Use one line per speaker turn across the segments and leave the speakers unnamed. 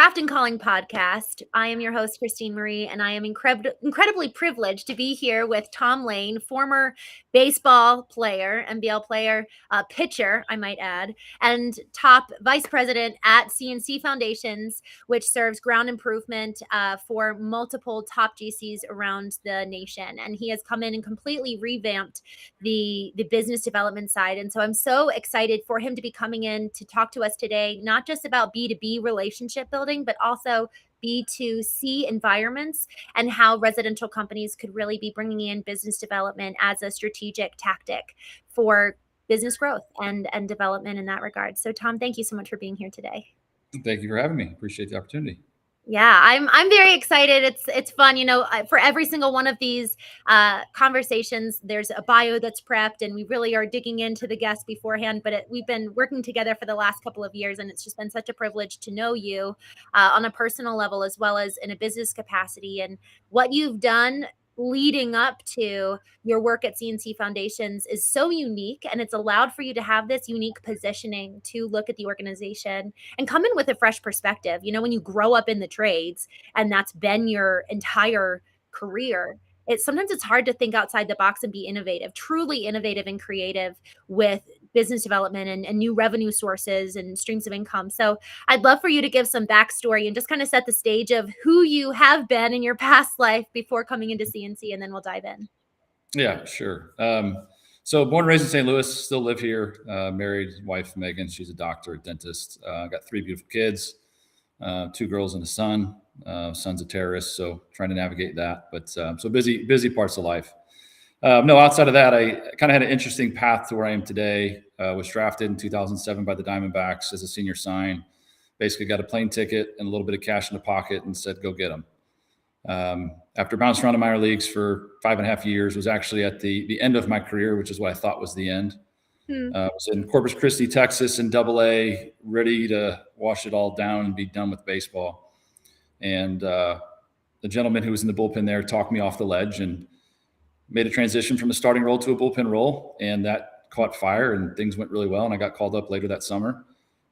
Draft and Calling podcast. I am your host, Christine Marie, and I am incredibly privileged to be here with Tom Layne, former baseball player, NBL player, pitcher, I might add, and top vice president at CNC Foundations, which serves ground improvement for multiple top GCs around the nation. And he has come in and completely revamped the business development side. And so I'm so excited for him to be coming in to talk to us today, not just about B2B relationship building, but also B2C environments and how residential companies could really be bringing in business development as a strategic tactic for business growth and development in that regard. So Tom, thank you so much for being here today.
Thank you for having me. Appreciate the opportunity.
Yeah, I'm very excited. It's fun. For every single one of these conversations, there's a bio that's prepped, and we really are digging into the guest beforehand. But we've been working together for the last couple of years, and it's just been such a privilege to know you on a personal level as well as in a business capacity, and what you've done leading up to your work at CNC Foundations is so unique, and it's allowed for you to have this unique positioning to look at the organization and come in with a fresh perspective. When you grow up in the trades and that's been your entire career, sometimes it's hard to think outside the box and be innovative, truly innovative and creative with business development and new revenue sources and streams of income. So I'd love for you to give some backstory and just kind of set the stage of who you have been in your past life before coming into CNC, and then we'll dive in.
Yeah, sure. So born and raised in St. Louis, still live here, married, wife Megan, she's a doctor, a dentist. Got 3 beautiful kids, 2 girls and a son. Son's a terrorist, so trying to navigate that. But so busy parts of life. No, outside of that, I kind of had an interesting path to where I am today. Was drafted in 2007 by the Diamondbacks as a senior sign. Basically got a plane ticket and a little bit of cash in the pocket and said, go get them. After bouncing around the minor leagues for 5.5 years, was actually at the end of my career, which is what I thought was the end. I was in Corpus Christi, Texas in AA, ready to wash it all down and be done with baseball. And the gentleman who was in the bullpen there talked me off the ledge and made a transition from a starting role to a bullpen role. And that caught fire and things went really well. And I got called up later that summer.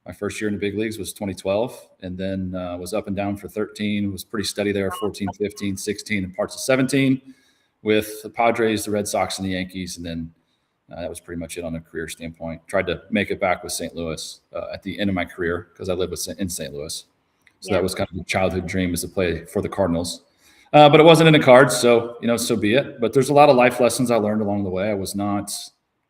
My first year in the big leagues was 2012, and then was up and down for 13, was pretty steady there, 14, 15, 16, and parts of 17 with the Padres, the Red Sox, and the Yankees. And then that was pretty much it on a career standpoint. Tried to make it back with St. Louis at the end of my career because I lived in St. Louis. So that was kind of a childhood dream, is to play for the Cardinals. But it wasn't in the cards, so, so be it. But there's a lot of life lessons I learned along the way. I was not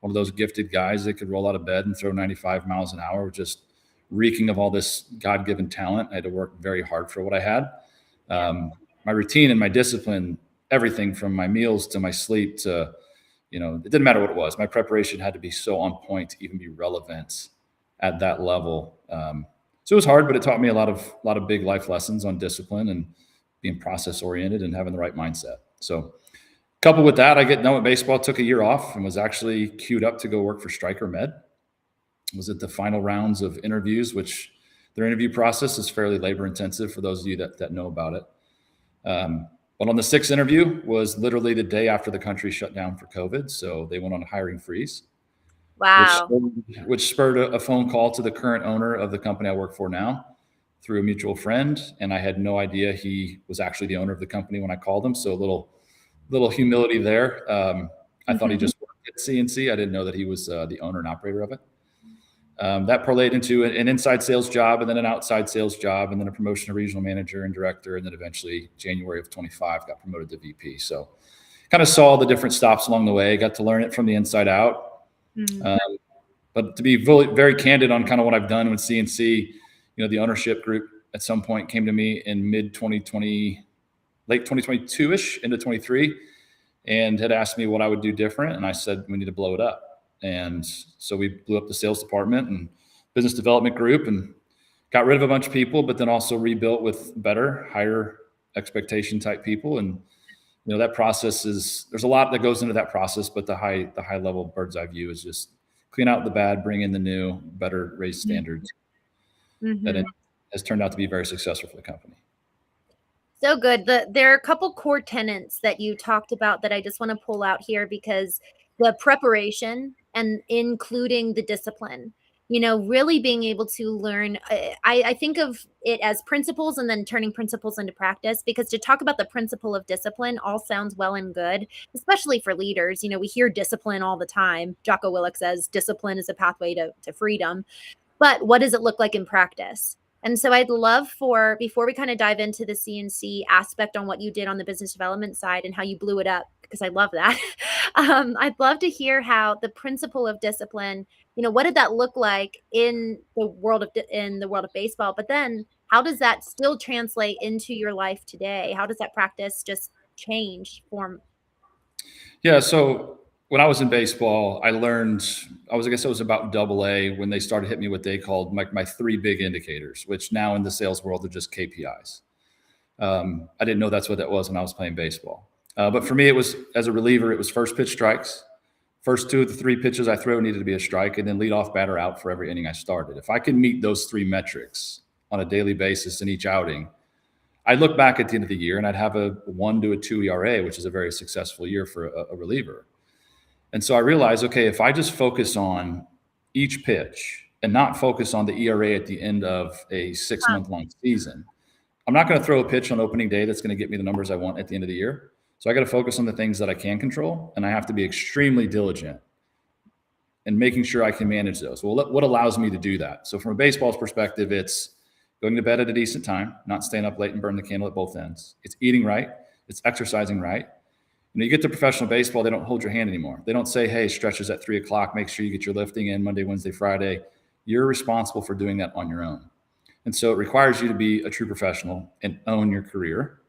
one of those gifted guys that could roll out of bed and throw 95 miles an hour, just reeking of all this God-given talent. I had to work very hard for what I had. My routine and my discipline, everything from my meals to my sleep to, it didn't matter what it was. My preparation had to be so on point to even be relevant at that level. So it was hard, but it taught me a lot of big life lessons on discipline and being process oriented and having the right mindset. So coupled with that, I get done with baseball, took a year off, and was actually queued up to go work for Stryker Med. Was at the final rounds of interviews, which their interview process is fairly labor intensive for those of you that know about it. But on the 6th interview was literally the day after the country shut down for COVID. So they went on a hiring freeze.
Wow.
Which spurred a phone call to the current owner of the company I work for now through a mutual friend. And I had no idea he was actually the owner of the company when I called him. So a little humility there. I thought he just worked at CNC. I didn't know that he was the owner and operator of it. That parlayed into an inside sales job and then an outside sales job and then a promotion to regional manager and director. And then eventually January of 25 got promoted to VP. So kind of saw the different stops along the way, got to learn it from the inside out. But to be very candid on kind of what I've done with CNC, the ownership group at some point came to me in mid 2020, late 2022-ish into 23, and had asked me what I would do different. And I said, we need to blow it up. And so we blew up the sales department and business development group and got rid of a bunch of people, but then also rebuilt with better, higher expectation type people. And, that process there's a lot that goes into that process, but the high level bird's eye view is just clean out the bad, bring in the new, better, raise standards. That it has turned out to be very successful for the company.
So good. There are a couple core tenets that you talked about that I just want to pull out here, because the preparation and including the discipline really being able to learn. I think of it as principles and then turning principles into practice, because to talk about the principle of discipline all sounds well and good, especially for leaders. We hear discipline all the time. Jocko Willink says discipline is a pathway to freedom. But what does it look like in practice? And so I'd love for, before we kind of dive into the CNC aspect on what you did on the business development side and how you blew it up, because I love that. I'd love to hear how the principle of discipline, what did that look like in the world of baseball? But then how does that still translate into your life today? How does that practice just change form?
Yeah. So when I was in baseball, I guess it was about double A when they started hitting me what they called my three big indicators, which now in the sales world are just KPIs. I didn't know that's what that was when I was playing baseball. But for me, it was, as a reliever, it was first pitch strikes. First two of the three pitches I throw needed to be a strike, and then lead off batter out for every inning I started. If I could meet those three metrics on a daily basis in each outing, I'd look back at the end of the year and I'd have a 1 to a 2 ERA, which is a very successful year for a reliever. And so I realized, okay, if I just focus on each pitch and not focus on the ERA at the end of a 6-month long season, I'm not going to throw a pitch on opening day that's going to get me the numbers I want at the end of the year. So I got to focus on the things that I can control, and I have to be extremely diligent in making sure I can manage those. Well, what allows me to do that? So from a baseball's perspective, it's going to bed at a decent time, not staying up late and burn the candle at both ends. It's eating right. It's exercising right. You get to professional baseball, they don't hold your hand anymore. They don't say, hey, stretches at 3:00. Make sure you get your lifting in Monday, Wednesday, Friday. You're responsible for doing that on your own. And so it requires you to be a true professional and own your career.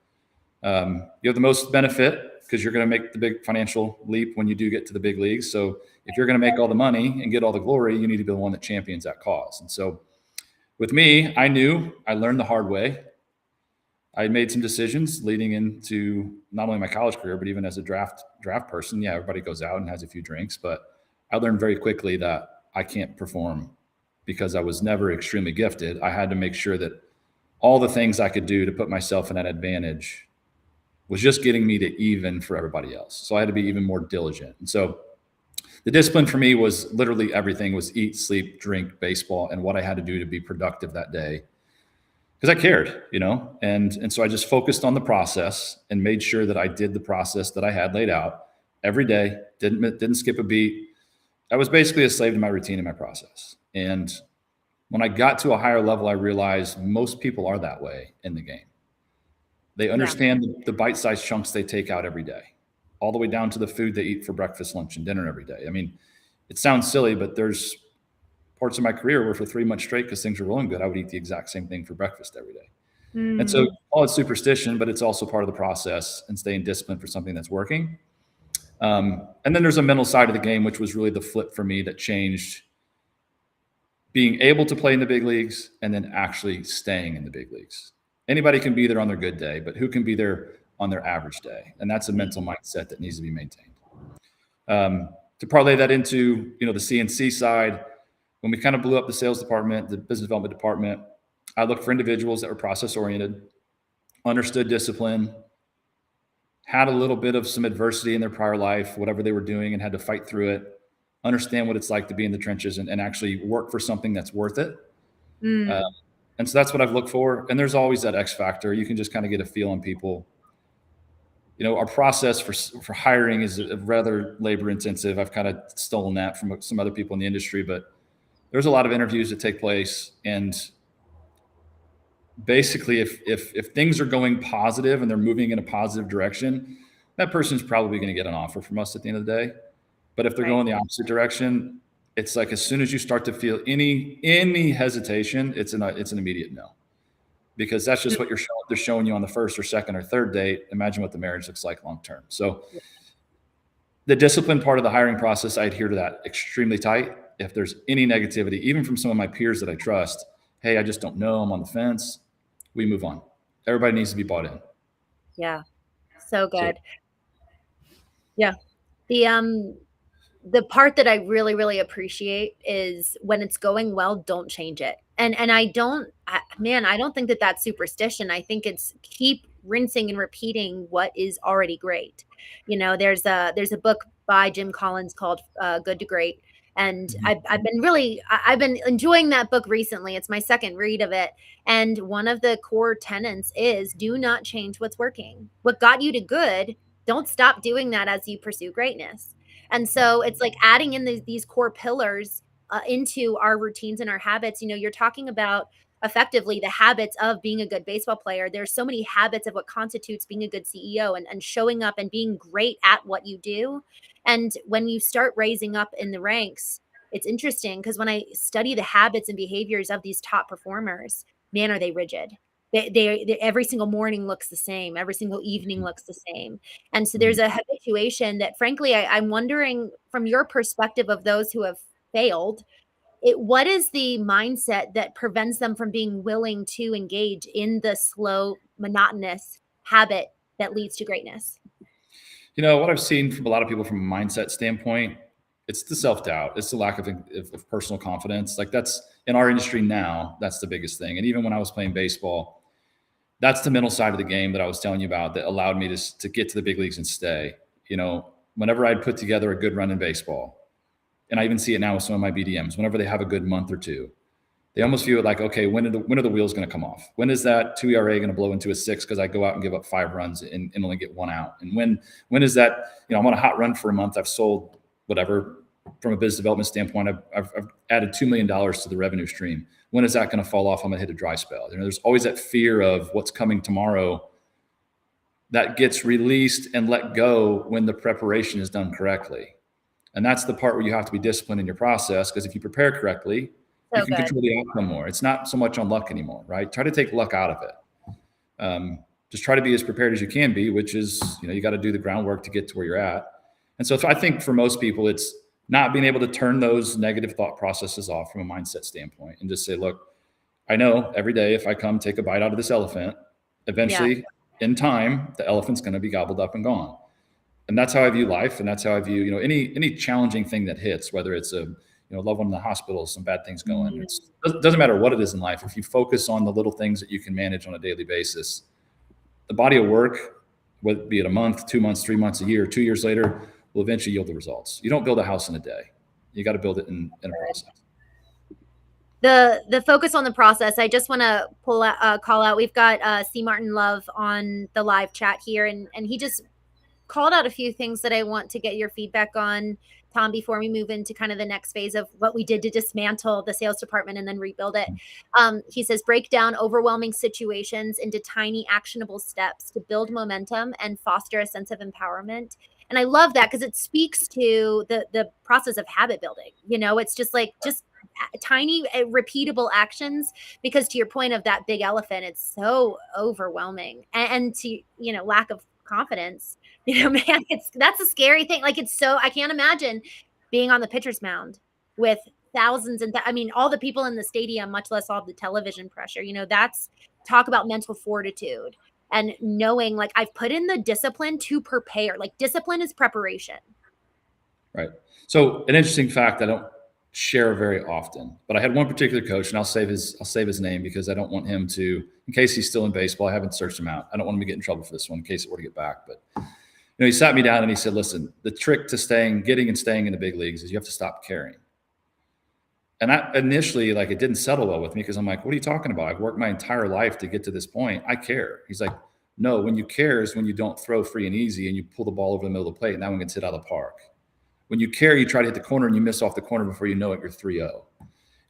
You have the most benefit because you're going to make the big financial leap when you do get to the big leagues. So if you're going to make all the money and get all the glory, you need to be the one that champions that cause. And so with me, I learned the hard way. I made some decisions leading into not only my college career, but even as a draft person. Yeah, everybody goes out and has a few drinks, but I learned very quickly that I can't perform because I was never extremely gifted. I had to make sure that all the things I could do to put myself in that advantage was just getting me to even for everybody else. So I had to be even more diligent. And so the discipline for me was literally everything: was eat, sleep, drink, baseball, and what I had to do to be productive that day. Because I cared, and so I just focused on the process and made sure that I did the process that I had laid out every day. Didn't skip a beat. I was basically a slave to my routine and my process. And when I got to a higher level, I realized most people are that way in the game. They understand the bite-sized chunks they take out every day, all the way down to the food they eat for breakfast, lunch, and dinner every day. I mean, it sounds silly, but there's parts of my career where for 3 months straight, because things were rolling good, I would eat the exact same thing for breakfast every day. And so all it's superstition, but it's also part of the process and staying disciplined for something that's working. And then there's a mental side of the game, which was really the flip for me that changed being able to play in the big leagues and then actually staying in the big leagues. Anybody can be there on their good day, but who can be there on their average day? And that's a mental mindset that needs to be maintained. To parlay that into, the CNC side, when we kind of blew up the sales department, the business development department, I looked for individuals that were process oriented, understood discipline, had a little bit of some adversity in their prior life, whatever they were doing, and had to fight through it, understand what it's like to be in the trenches and actually work for something that's worth it. And so that's what I've looked for. And there's always that X factor. You can just kind of get a feel on people. Our process for hiring is rather labor intensive. I've kind of stolen that from some other people in the industry, but there's a lot of interviews that take place. And basically, if things are going positive and they're moving in a positive direction, that person's probably going to get an offer from us at the end of the day. But if they're going the opposite direction, it's like as soon as you start to feel any hesitation, it's an immediate no, because that's just what they're showing you on the first or second or third date. Imagine what the marriage looks like long term. So the discipline part of the hiring process, I adhere to that extremely tight. If there's any negativity, even from some of my peers that I trust, hey, I just don't know, I'm on the fence, we move on. Everybody needs to be bought in.
Yeah. So good. Yeah. The part that I really, really appreciate is when it's going well, don't change it. And I don't think that that's superstition. I think it's keep rinsing and repeating what is already great. There's a book by Jim Collins called Good to Great. And
Mhm.
I've been really, I've been enjoying that book recently. It's my second read of it. And one of the core tenets is do not change what's working. What got you to good, don't stop doing that as you pursue greatness. And so it's like adding in these core pillars into our routines and our habits. You know, you're talking about effectively the habits of being a good baseball player. There's so many habits of what constitutes being a good CEO, and showing up and being great at what you do. And when you start raising up in the ranks, it's interesting because when I study the habits and behaviors of these top performers, man, are they rigid. They every single morning looks the same. Every single evening looks the same. And so there's
Mhm.
a habituation that, frankly, I'm wondering from your perspective of those who have failed, what is the mindset that prevents them from being willing to engage in the slow, monotonous habit that leads to greatness?
What I've seen from a lot of people from a mindset standpoint, it's the self doubt, it's the lack of personal confidence. Like that's in our industry now, that's the biggest thing. And even when I was playing baseball, that's the mental side of the game that I was telling you about that allowed me to get to the big leagues and stay. Whenever I'd put together a good run in baseball, and I even see it now with some of my BDMs, whenever they have a good month or two, they almost view it like, okay, when are the wheels going to come off? When is that 2 ERA going to blow into a 6 because I go out and give up 5 runs and only get 1 out? And when is that? I'm on a hot run for a month. I've sold whatever from a business development standpoint. I've added $2 million to the revenue stream. When is that going to fall off? I'm going to hit a dry spell. There's always that fear of what's coming tomorrow that gets released and let go when the preparation is done correctly. And that's the part where you have to be disciplined in your process, because if you prepare correctly, you
So
can
good.
control the outcome more. It's not so much on luck anymore, right? Try to take luck out of it. Just try to be as prepared as you can be, which is, you got to do the groundwork to get to where you're at. And so if I think for most people, it's not being able to turn those negative thought processes off from a mindset standpoint and just say, look, I know every day if I come take a bite out of this elephant,
Yeah.
eventually in time, the elephant's going to be gobbled up and gone. And that's how I view life. And that's how I view, any challenging thing that hits, whether it's a, loved one in the hospital, some bad things going. It doesn't matter what it is in life. If you focus on the little things that you can manage on a daily basis, the body of work, whether be it a month, 2 months, 3 months, a year, 2 years later, will eventually yield the results. You don't build a house in a day. You got to build it in a process.
The focus on the process, I just want to call out, we've got C. Martin Love on the live chat here, and he just called out a few things that I want to get your feedback on, Tom, before we move into kind of the next phase of what we did to dismantle the sales department and then rebuild it. He says, break down overwhelming situations into tiny actionable steps to build momentum and foster a sense of empowerment. And I love that because it speaks to the process of habit building. It's just like, just tiny repeatable actions, because to your point of that big elephant, it's so overwhelming, and to lack of confidence. Man, that's a scary thing. Like, it's so, I can't imagine being on the pitcher's mound with thousands and I mean all the people in the stadium, much less all the television pressure. That's talk about mental fortitude and knowing, like, I've put in the discipline to prepare. Like, discipline is preparation.
Right. So an interesting fact I don't share very often, but I had one particular coach, and I'll save his name because I don't want him to, in case he's still in baseball. I haven't searched him out. I don't want him to get in trouble for this one in case it were to get back. But he sat me down and he said, "Listen, the trick to getting and staying in the big leagues is you have to stop caring." And I initially, like, it didn't settle well with me because I'm like, "What are you talking about? I've worked my entire life to get to this point. I care." He's like, "No, when you care is when you don't throw free and easy and you pull the ball over the middle of the plate and that one gets hit out of the park. When you care, you try to hit the corner and you miss off the corner before you know it, you're 3-0.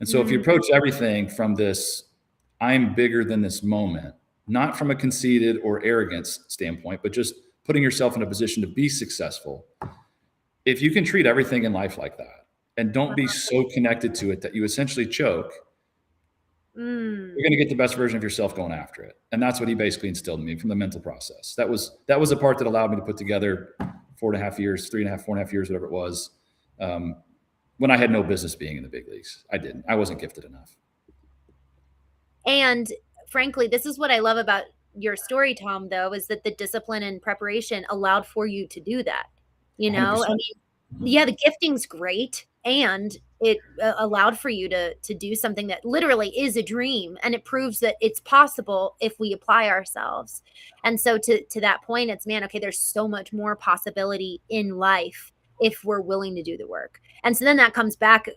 And so if you approach everything from this, I'm bigger than this moment, not from a conceited or arrogance standpoint, but just putting yourself in a position to be successful. If you can treat everything in life like that and don't be so connected to it that you essentially choke, you're going to get the best version of yourself going after it. And that's what he basically instilled in me from the mental process. That was the part that allowed me to put together 4.5 years, 3.5, 4.5 years, whatever it was, when I had no business being in the big leagues. I wasn't gifted enough.
And frankly, this is what I love about your story, Tom, though, is that the discipline and preparation allowed for you to do that. I
100%.
mean, yeah, the gifting's great, and it allowed for you to do something that literally is a dream, and it proves that it's possible if we apply ourselves. And so to that point, it's, man, okay, there's so much more possibility in life if we're willing to do the work. And so then that comes back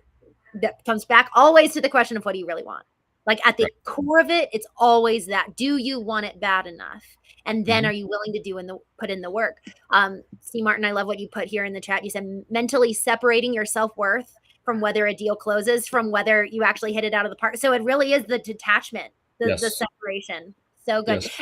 always to the question of, what do you really want? Like at the
Right.
core of it, it's always that, do you want it bad enough? And then
Mhm.
are you willing to put in the work? C. Martin, I love what you put here in the chat. You said mentally separating your self-worth from whether a deal closes, from whether you actually hit it out of the park. So it really is the detachment, the
Yes.
separation. So good.
Yes.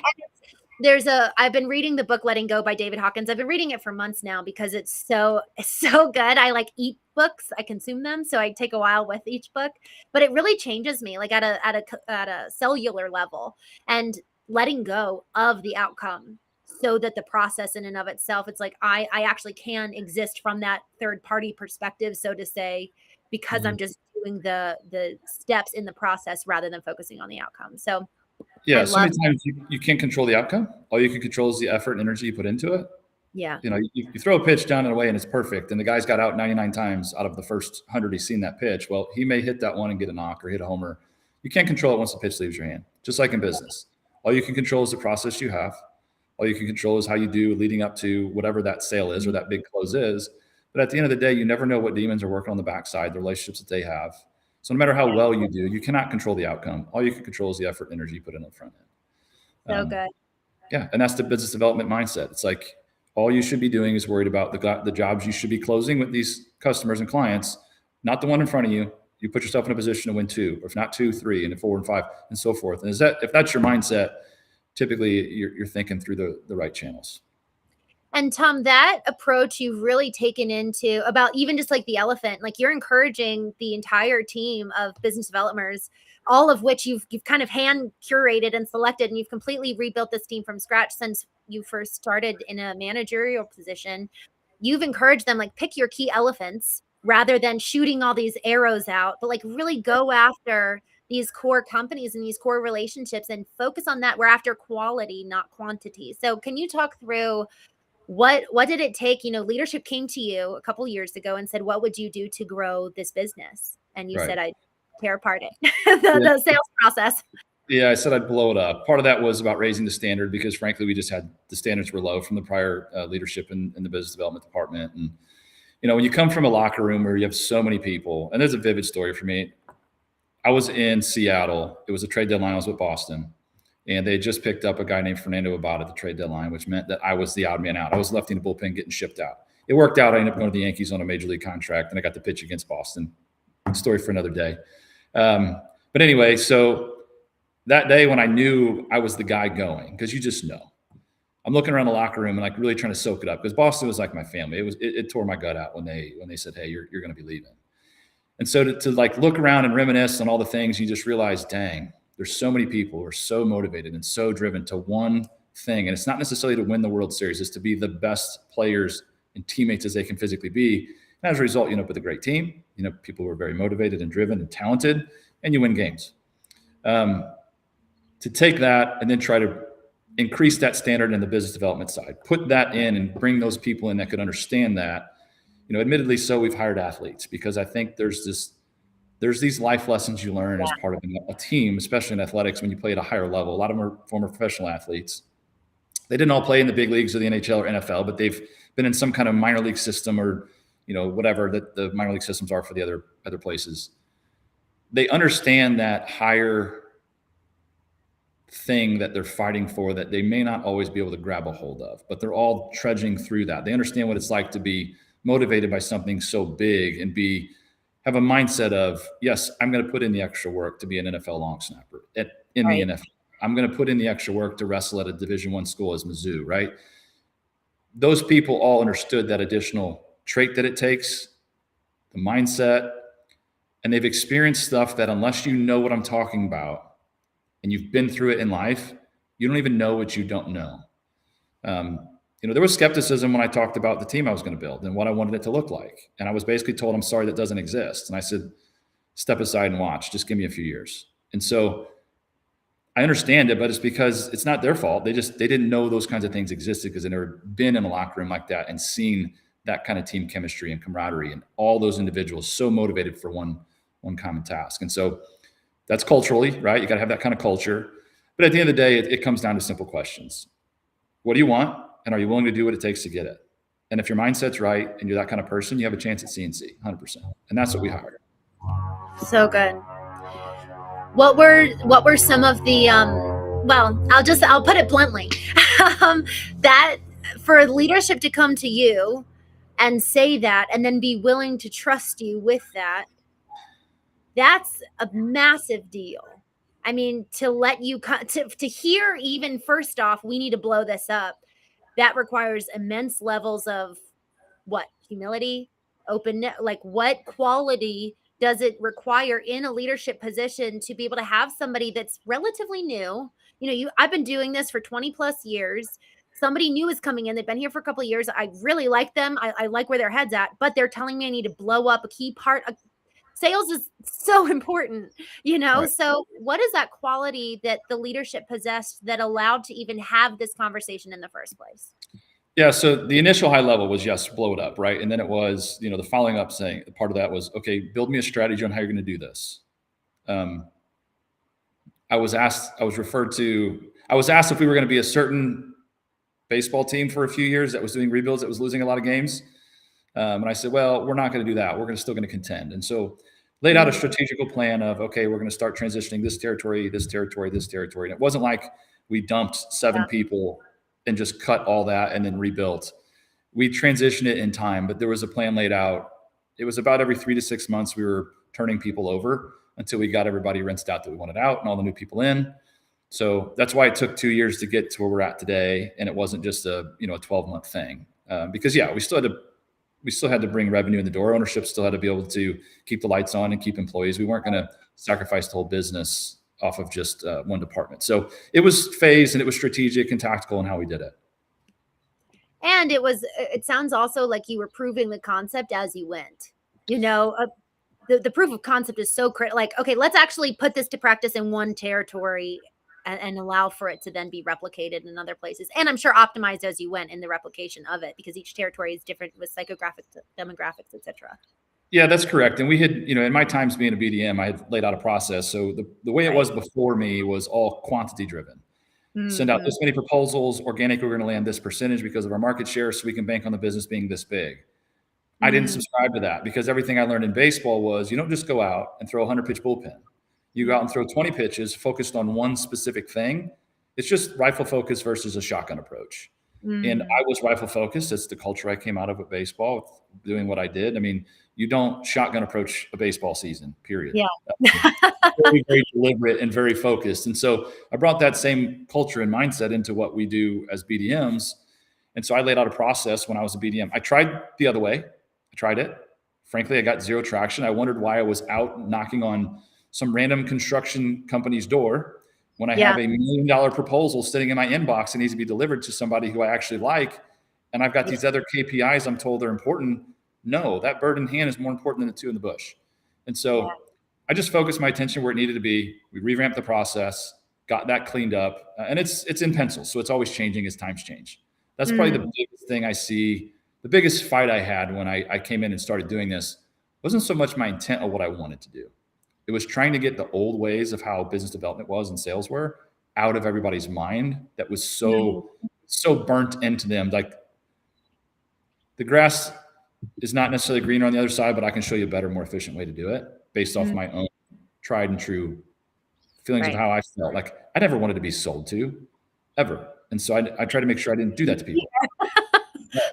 And I've been reading the book Letting Go by David Hawkins. I've been reading it for months now because it's so good. I like eat books, I consume them, so I take a while with each book, but it really changes me, like at a cellular level, and letting go of the outcome, so that the process in and of itself, it's like I actually can exist from that third party perspective, so to say, because I'm
Mhm.
just doing the steps in the process rather than focusing on the outcome. So I
Yeah. So
love
many times you can't control the outcome. All you can control is the effort and energy you put into it.
yeah.
You throw a pitch down and away and it's perfect. And the guy's got out 99 times out of the first 100 he's seen that pitch. Well, he may hit that one and get a knock or hit a homer. You can't control it once the pitch leaves your hand, just like in business. All you can control is the process you have. All you can control is how you do leading up to whatever that sale is or that big close is. But at the end of the day, you never know what demons are working on the backside, the relationships that they have. So no matter how well you do, you cannot control the outcome. All you can control is the effort and energy you put in the front end.
So good.
Yeah, and that's the business development mindset. It's like all you should be doing is worried about the jobs you should be closing with these customers and clients, not the one in front of you. You put yourself in a position to win two, or if not two, three, and 4 and 5, and so forth. And if that's your mindset, typically you're thinking through the right channels.
And Tom, that approach you've really taken into about even just like the elephant, like you're encouraging the entire team of business developers, all of which you've kind of hand curated and selected, and you've completely rebuilt this team from scratch since you first started in a managerial position. You've encouraged them, like, pick your key elephants rather than shooting all these arrows out, but like really go after these core companies and these core relationships and focus on that. We're after quality, not quantity. So can you talk through what did it take? Leadership came to you a couple years ago and said, what would you do to grow this business? And you
Right.
said, I'd tear apart it, the sales process.
Yeah, I said I'd blow it up. Part of that was about raising the standard because, frankly, we just had the standards were low from the prior leadership in the business development department. And when you come from a locker room where you have so many people, and there's a vivid story for me. I was in Seattle. It was a trade deadline. I was with Boston, and they just picked up a guy named Fernando Abad at the trade deadline, which meant that I was the odd man out. I was left in the bullpen getting shipped out. It worked out. I ended up going to the Yankees on a major league contract, and I got to pitch against Boston. Story for another day. But anyway, so that day when I knew I was the guy going, because you just know, I'm looking around the locker room and like really trying to soak it up because Boston was like my family. It tore my gut out when they said, "Hey, you're going to be leaving." And so to like look around and reminisce on all the things, you just realize, dang, there's so many people who are so motivated and so driven to one thing. And it's not necessarily to win the World Series, it's to be the best players and teammates as they can physically be. And as a result, you end up with a great team, people who are very motivated and driven and talented, and you win games. To take that and then try to increase that standard in the business development side, put that in and bring those people in that could understand that. Admittedly, so we've hired athletes because I think there's these life lessons you learn as part of a team, especially in athletics when you play at a higher level. A lot of them are former professional athletes. They didn't all play in the big leagues or the NHL or NFL, but they've been in some kind of minor league system or whatever that the minor league systems are for the other places. They understand that higher thing that they're fighting for that they may not always be able to grab a hold of, but they're all trudging through that. They understand what it's like to be motivated by something so big and have a mindset of, yes, I'm going to put in the extra work to be an NFL long snapper in the NFL. I'm going to put in the extra work to wrestle at a Division I school as Mizzou, right? Those people all understood that additional trait that it takes, the mindset, and they've experienced stuff that unless you know what I'm talking about, and you've been through it in life, you don't even know what you don't know. There was skepticism when I talked about the team I was going to build and what I wanted it to look like. And I was basically told, I'm sorry, that doesn't exist. And I said, step aside and watch, just give me a few years. And so I understand it, but it's because it's not their fault. They didn't know those kinds of things existed because they've never been in a locker room like that and seen that kind of team chemistry and camaraderie and all those individuals so motivated for one common task. And so that's culturally, right? You got to have that kind of culture. But at the end of the day, it comes down to simple questions. What do you want? And are you willing to do what it takes to get it? And if your mindset's right and you're that kind of person, you have a chance at CNC, 100%. And that's what we hired.
So good. What were some of the well, I'll put it bluntly. That for leadership to come to you and say that and then be willing to trust you with that, that's a massive deal. I mean, to let you to hear, even first off, we need to blow this up, that requires immense levels of what? Humility, openness, like what quality does it require in a leadership position to be able to have somebody that's relatively new? I've been doing this for 20 plus years. Somebody new is coming in. They've been here for a couple of years. I really like them. I like where their head's at, but they're telling me I need to blow up a key part. Sales is so important,
Right.
So what is that quality that the leadership possessed that allowed to even have this conversation in the first place?
Yeah. So the initial high level was yes, blow it up. Right. And then it was, the following up saying part of that was, okay, build me a strategy on how you're going to do this. I was asked if we were going to be a certain baseball team for a few years that was doing rebuilds, that was losing a lot of games. And I said, well, we're not going to do that. We're still going to contend. And so laid out a strategical plan of, okay, we're going to start transitioning this territory, this territory, this territory. And it wasn't like we dumped 7 people and just cut all that and then rebuilt. We transitioned it in time, but there was a plan laid out. It was about every 3 to 6 months we were turning people over until we got everybody rinsed out that we wanted out and all the new people in. So that's why it took 2 years to get to where we're at today. And it wasn't just a 12-month thing. Because we still had to bring revenue in the door. Ownership still had to be able to keep the lights on and keep employees. We weren't going to sacrifice the whole business off of just one department. So it was phased and it was strategic and tactical in how we did it.
And it sounds also like you were proving the concept as you went. The proof of concept is so critical. Like, okay, let's actually put this to practice in one territory and allow for it to then be replicated in other places. And I'm sure optimized as you went in the replication of it, because each territory is different with psychographics, demographics, etc.
Yeah, that's correct. And we had, in my times being a BDM, I had laid out a process. So the way it was before me was all quantity driven. Send out this many proposals. Organic, we're going to land this percentage because of our market share, so we can bank on the business being this big. I didn't subscribe to that, because everything I learned in baseball was you don't just go out and throw a 100-pitch bullpen. You go out and throw 20 pitches focused on one specific thing. It's just rifle focus versus a shotgun approach. And I was rifle focused. That's the culture I came out of with baseball, doing what I did. I mean, you don't shotgun approach a baseball season, period.
Yeah.
Very, very deliberate and very focused. And so I brought that same culture and mindset into what we do as BDMs. And so I laid out a process when I was a BDM. I tried the other way. I tried it. Frankly, I got zero traction. I wondered why I was out knocking on some random construction company's door when I have a $1 million proposal sitting in my inbox and needs to be delivered to somebody who I actually like. And I've got these other KPIs I'm told are important. No, that bird in hand is more important than the 2 in the bush. And so I just focused my attention where it needed to be. We revamped the process, got that cleaned up, and it's in pencil. So it's always changing as times change. That's probably the biggest thing I see. The biggest fight I had when I came in and started doing this wasn't so much my intent of what I wanted to do. It was trying to get the old ways of how business development was and sales were out of everybody's mind. That was so burnt into them. Like, the grass is not necessarily greener on the other side, but I can show you a better, more efficient way to do it based off my own tried and true feelings of how I felt. Like, I never wanted to be sold to, ever. And so I tried to make sure I didn't do that to people.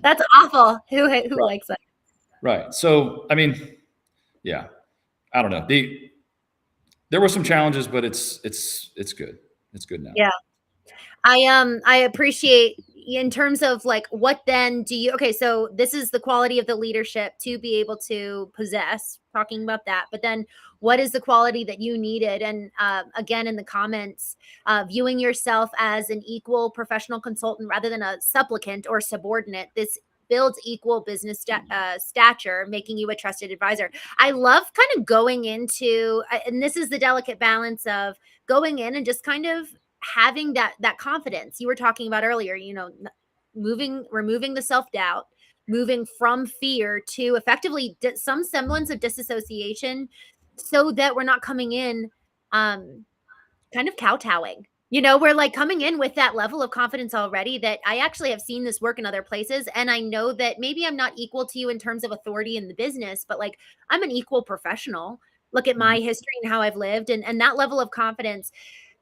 That's awful. Who likes that?
Right. So, I mean, yeah, I don't know. There were some challenges, but it's good. It's good now.
Yeah. I appreciate, in terms of like, what then do you, okay, so this is the quality of the leadership to be able to possess, talking about that, but then what is the quality that you needed? And again, in the comments, viewing yourself as an equal professional consultant rather than a supplicant or subordinate. This builds equal business stature, making you a trusted advisor. I love kind of going into, and this is the delicate balance of going in and just kind of having that confidence you were talking about earlier, removing the self-doubt, moving from fear to effectively some semblance of disassociation, so that we're not coming in kind of kowtowing. We're like coming in with that level of confidence already that I actually have seen this work in other places. And I know that maybe I'm not equal to you in terms of authority in the business, but like I'm an equal professional. Look at
Mhm.
my history and how I've lived, and that level of confidence.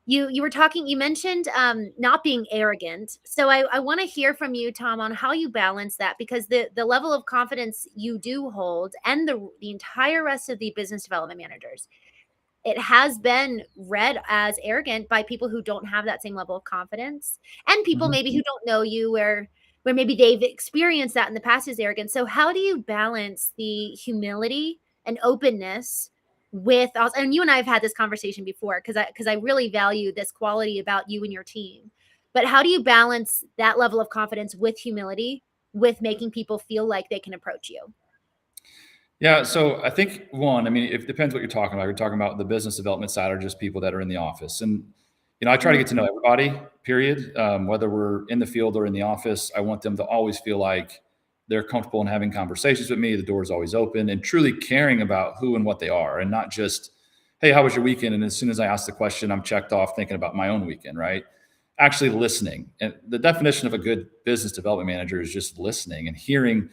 You were talking, you mentioned not being arrogant. So I want to hear from you, Tom, on how you balance that, because the level of confidence you do hold and the entire rest of the business development managers, it has been read as arrogant by people who don't have that same level of confidence, and people
Mhm.
maybe who don't know you, where maybe they've experienced that in the past as arrogant. So how do you balance the humility and openness with also, and you and I have had this conversation before, because I really value this quality about you and your team. But how do you balance that level of confidence with humility, with making people feel like they can approach you?
Yeah, so I think one, I mean, it depends what you're talking about. You're talking about the business development side or just people that are in the office. And I try to get to know everybody, period. Whether we're in the field or in the office, I want them to always feel like they're comfortable in having conversations with me. The door is always open and truly caring about who and what they are, and not just, hey, how was your weekend? And as soon as I ask the question, I'm checked off thinking about my own weekend, right? Actually listening. And the definition of a good business development manager is just listening and hearing,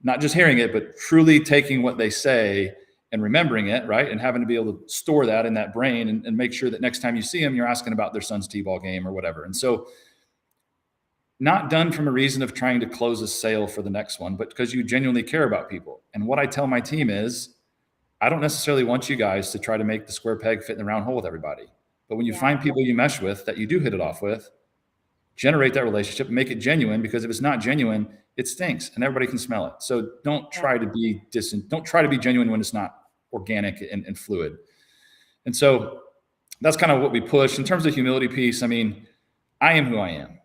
not just hearing it, but truly taking what they say and remembering it, right? And having to be able to store that in that brain, and make sure that next time you see them, you're asking about their son's t-ball game or whatever. And so, not done from a reason of trying to close a sale for the next one, but because you genuinely care about people. And what I tell my team is, I don't necessarily want you guys to try to make the square peg fit in the round hole with everybody. But when you
Yeah.
find people you mesh with that you do hit it off with, generate that relationship, make it genuine, because if it's not genuine, it stinks and everybody can smell it. So don't
Yeah.
try to be distant. Don't try to be genuine when it's not organic and fluid. And so that's kind of what we push in terms of humility piece. I mean, I am who I am.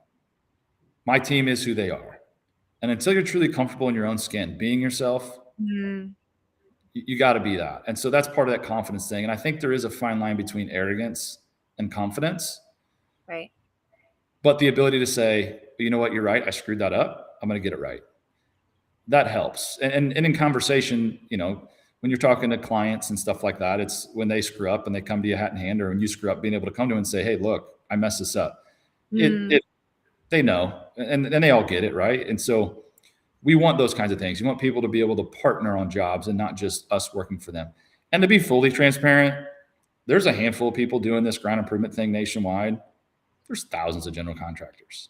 My team is who they are. And until you're truly comfortable in your own skin, being yourself,
Mm,
you got to be that. And so that's part of that confidence thing. And I think there is a fine line between arrogance and confidence,
right.
but the ability to say, you know what, you're right. I screwed that up. I'm going to get it right. That helps. And in conversation, when you're talking to clients and stuff like that, it's when they screw up and they come to you hat in hand, or when you screw up, being able to come to them and say, hey, look, I messed this up.
Mm,
It they know, and they all get it, right? And so we want those kinds of things. You want people to be able to partner on jobs and not just us working for them. And to be fully transparent, there's a handful of people doing this ground improvement thing nationwide. There's thousands of general contractors.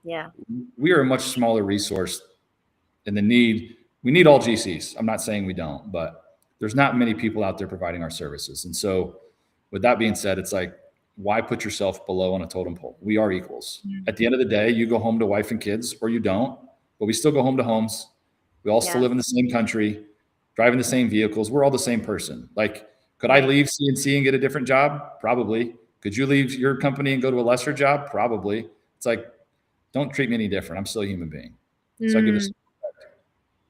yeah.
We are a much smaller resource, and we need all GCs. I'm not saying we don't, but there's not many people out there providing our services. And so, with that being said, it's like, why put yourself below on a totem pole? We are equals.
Mm,
At the end of the day, you go home to wife and kids, or you don't, but we still go home to homes. We all still
yeah.
live in the same country, driving the same vehicles. We're all the same person. Like, could I
Right.
leave CNC and get a different job? Probably. Could you leave your company and go to a lesser job? Probably. It's like, don't treat me any different. I'm still a human being. So I give
Mm,
this.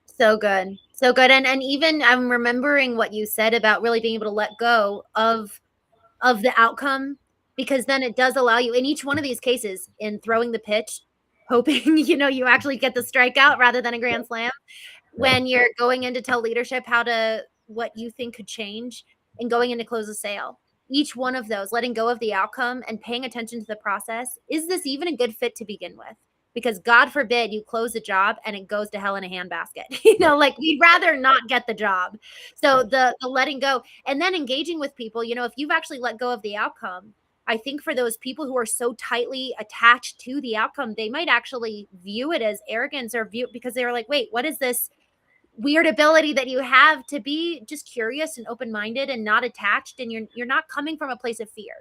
so good. So good. And even I'm remembering what you said about really being able to let go of the outcome, because then it does allow you in each one of these cases in throwing the pitch, hoping you actually get the strikeout rather than a grand slam.
Right.
When you're going in to tell leadership how to what you think could change, and going in to close a sale. Each one of those, letting go of the outcome and paying attention to the process. Is this even a good fit to begin with? Because God forbid you close a job and it goes to hell in a handbasket.
Right.
Like we'd rather not get the job. So
Right.
the letting go and then engaging with people, if you've actually let go of the outcome, I think for those people who are so tightly attached to the outcome, they might actually view it as arrogance, or view because they're like, wait, what is this weird ability that you have to be just curious and open-minded and not attached, and you're not coming from a place of fear.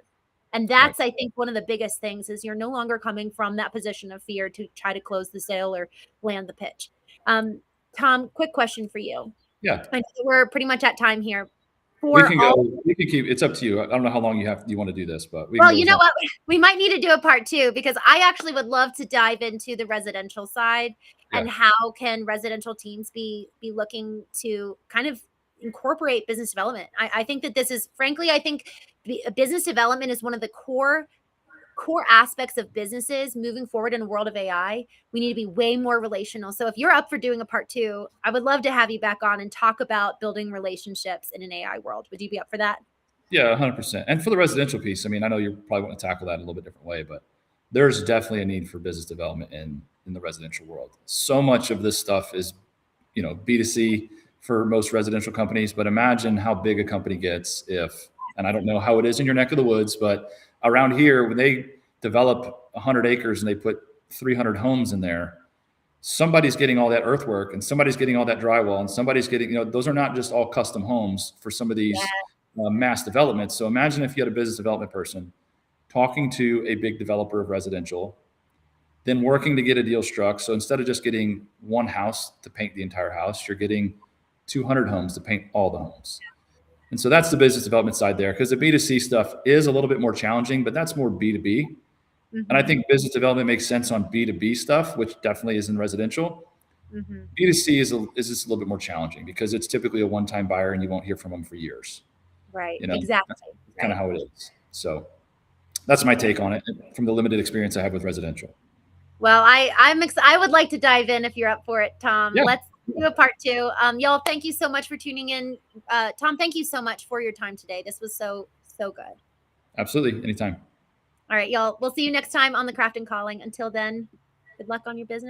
And
Right.
that's, I think, one of the biggest things is you're no longer coming from that position of fear to try to close the sale or land the pitch. um, Tom, quick question for you.
Yeah.
I know that we're pretty much at time here
We
for
can
all.
go. We can keep. It's up to you. I don't know how long you want to do this, but we can
Well,
go
you
as
know
long.
what? We might need to do a part two, because I actually would love to dive into the residential side
Yeah.
and how can residential teams be looking to kind of incorporate business development. I think that this is, frankly, I think business development is one of the core aspects of businesses moving forward in a world of AI. We need to be way more relational. So if you're up for doing a part two, I would love to have you back on and talk about building relationships in an AI world. Would you be up for that?
Yeah, 100%. And for the residential piece, I mean, I know you probably want to tackle that in a little bit different way, but there's definitely a need for business development in the residential world. So much of this stuff is, B2C for most residential companies, but imagine how big a company gets if, and I don't know how it is in your neck of the woods, but around here, when they develop 100 acres and they put 300 homes in there, somebody's getting all that earthwork and somebody's getting all that drywall and somebody's getting, those are not just all custom homes for some of
Yeah.
these mass developments. So imagine if you had a business development person talking to a big developer of residential, then working to get a deal struck. So instead of just getting one house to paint the entire house, you're getting 200 homes to paint all the homes. And so that's the business development side there, because the B2C stuff is a little bit more challenging, but that's more B2B. And I think business development makes sense on B2B stuff, which definitely is in residential. B2C is just a little bit more challenging because it's typically a one-time buyer and you won't hear from them for years.
Right.
That's
Exactly.
kind of how it is. So that's my take on it from the limited experience I have with residential.
Well, I would like to dive in if you're up for it, Tom.
Yeah.
Let's do a part two. Y'all, thank you so much for tuning in. Tom, thank you so much for your time today. This was so good.
Absolutely. Anytime.
All right, y'all. We'll see you next time on The Craft and Calling. Until then, good luck on your business.